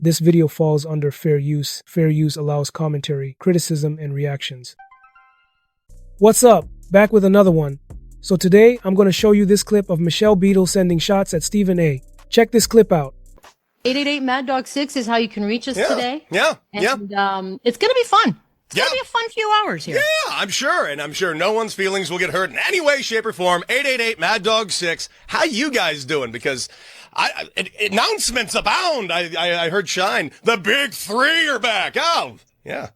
This video falls under fair use. Fair use allows commentary, criticism, and reactions. What's up? Back with another one. So today, I'm going to show you this clip of Michelle Beadle sending shots at Stephen A. Check this clip out. 888-MAD-DOG-6 is how you can reach us today. Yeah. It's going to be fun. It's going to be a fun few hours here. Yeah, I'm sure. And I'm sure no one's feelings will get hurt in any way, shape, or form. 888-MAD-DOG-6. How you guys doing? Because announcements abound. I heard Shine. The big three are back. Oh, yeah.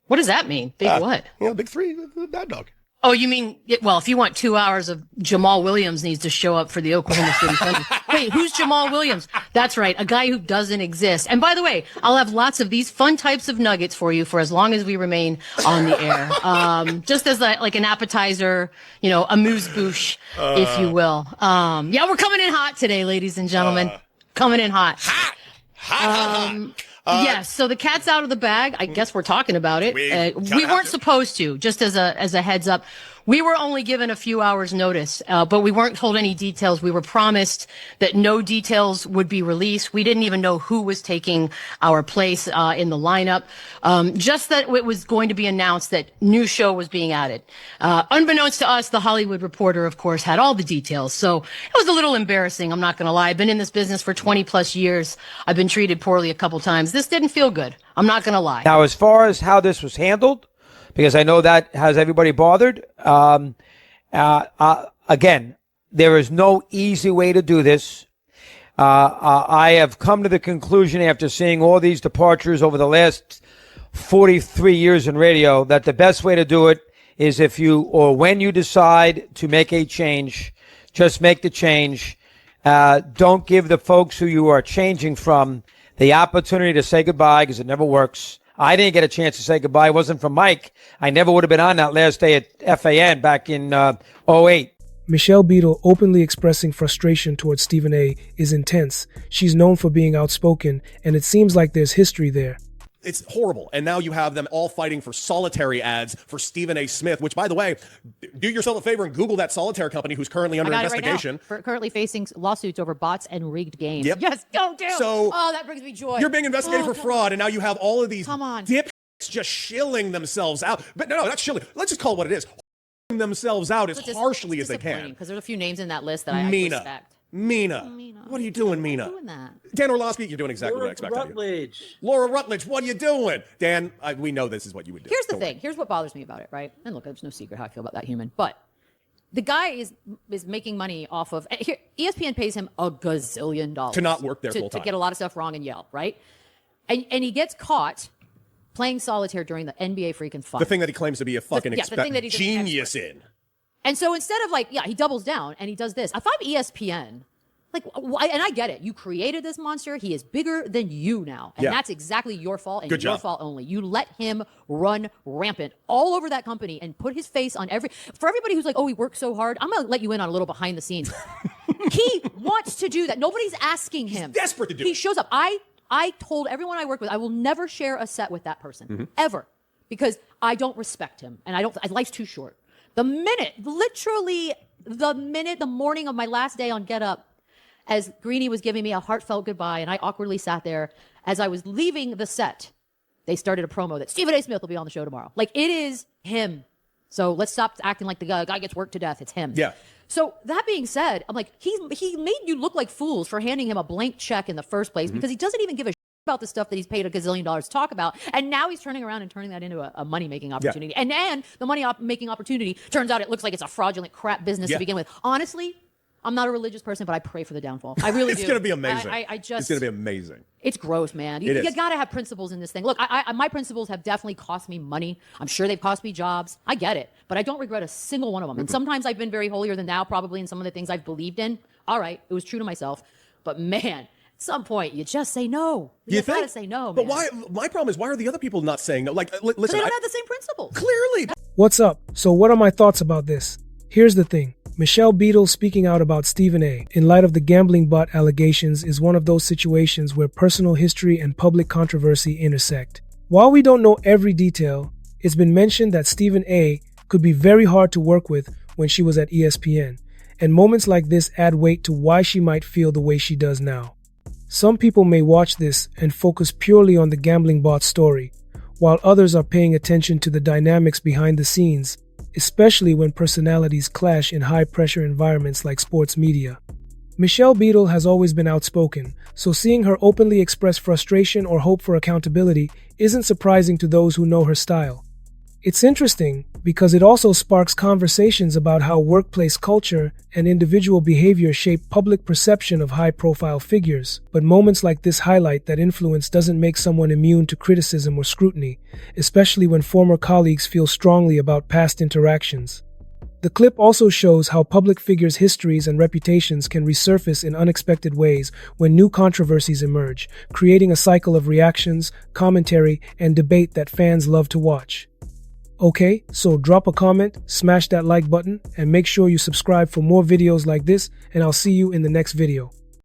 What does that mean? Big what? Big three, the Mad Dog. Oh, you mean, well, if you want 2 hours of Jamal Williams needs to show up for the Oklahoma City Thunder. Wait, who's Jamal Williams? That's right, a guy who doesn't exist. And by the way, I'll have lots of these fun types of nuggets for you for as long as we remain on the air. Just as like an appetizer, amuse-bouche, if you will. We're coming in hot today, ladies and gentlemen. Coming in hot. Hot. Yes, so the cat's out of the bag. I guess we're talking about it. We weren't supposed to, just as a heads up. We were only given a few hours notice, but we weren't told any details. We were promised that no details would be released. We didn't even know who was taking our place in the lineup. Just that it was going to be announced that new show was being added. Unbeknownst to us, the Hollywood Reporter, of course, had all the details. So it was a little embarrassing, I'm not going to lie. I've been in this business for 20 plus years. I've been treated poorly a couple times. This didn't feel good. I'm not going to lie. Now, as far as how this was handled, because I know that has everybody bothered. Again, there is no easy way to do this. I have come to the conclusion after seeing all these departures over the last 43 years in radio that the best way to do it is when you decide to make a change, just make the change. Don't give the folks who you are changing from the opportunity to say goodbye, because it never works. I didn't get a chance to say goodbye. It wasn't from Mike. I never would have been on that last day at FAN back in 08. Michelle Beadle openly expressing frustration towards Stephen A. is intense. She's known for being outspoken, and it seems like there's history there. It's horrible. And now you have them all fighting for solitary ads for Stephen A. Smith, which, by the way, do yourself a favor and Google that solitaire company who's currently under investigation. Right now. Currently facing lawsuits over bots and rigged games. Yep. Yes, don't do. So, that brings me joy. You're being investigated for fraud, and now you have all of these dip just shilling themselves out. But no, not shilling. Let's just call it what it is. Themselves out as harshly as they can. Because there's a few names in that list that I respect. Mina. What are you doing, Mina? I'm doing that. Dan Orlovsky, you're doing exactly what I expected of you. Laura Rutledge, what are you doing? Dan, we know this is what you would do. Here's the thing. Here's what bothers me about it, right? And look, there's no secret how I feel about that human. But the guy is making money off of... ESPN pays him $1 gazillion. To not work there full time. To get a lot of stuff wrong and yell, right? And he gets caught playing solitaire during the NBA freaking fight. The thing that he claims to be a fucking genius in. And so instead of he doubles down and he does this. If I'm ESPN, and I get it. You created this monster. He is bigger than you now. And that's exactly your fault and your fault only. You let him run rampant all over that company and put his face on for everybody who's like, oh, he worked so hard. I'm going to let you in on a little behind the scenes. He wants to do that. Nobody's asking him. He's desperate to do it. He shows up. I told everyone I work with, I will never share a set with that person. Ever. Because I don't respect him. And life's too short. The morning of my last day on Get Up, as Greeny was giving me a heartfelt goodbye, and I awkwardly sat there, as I was leaving the set, they started a promo that Stephen A. Smith will be on the show tomorrow. It is him. So let's stop acting like the guy gets worked to death. It's him. Yeah. So that being said, I'm like, he made you look like fools for handing him a blank check in the first place because he doesn't even give a about the stuff that he's paid $1 gazillion to talk about, and now he's turning around and turning that into a money-making opportunity. And the money-making opportunity, turns out it looks like it's a fraudulent crap business to begin with. Honestly, I'm not a religious person, but I pray for the downfall. I really do. It's going to be amazing. It's going to be amazing. It's gross, man. You got to have principles in this thing. Look, my principles have definitely cost me money. I'm sure they've cost me jobs. I get it. But I don't regret a single one of them. And sometimes I've been very holier than thou, probably in some of the things I've believed in. All right, it was true to myself. But man, at some point, you just say no. You got to say no, But man. why? My problem is, why are the other people not saying no? Listen, they don't have the same principles. Clearly. What's up? So what are my thoughts about this? Here's the thing. Michelle Beadle speaking out about Stephen A. in light of the gambling bot allegations is one of those situations where personal history and public controversy intersect. While we don't know every detail, it's been mentioned that Stephen A. could be very hard to work with when she was at ESPN, and moments like this add weight to why she might feel the way she does now. Some people may watch this and focus purely on the gambling bot story, while others are paying attention to the dynamics behind the scenes, especially when personalities clash in high-pressure environments like sports media. Michelle Beadle has always been outspoken, so seeing her openly express frustration or hope for accountability isn't surprising to those who know her style. It's interesting because it also sparks conversations about how workplace culture and individual behavior shape public perception of high-profile figures, but moments like this highlight that influence doesn't make someone immune to criticism or scrutiny, especially when former colleagues feel strongly about past interactions. The clip also shows how public figures' histories and reputations can resurface in unexpected ways when new controversies emerge, creating a cycle of reactions, commentary, and debate that fans love to watch. Okay, so drop a comment, smash that like button, and make sure you subscribe for more videos like this, and I'll see you in the next video.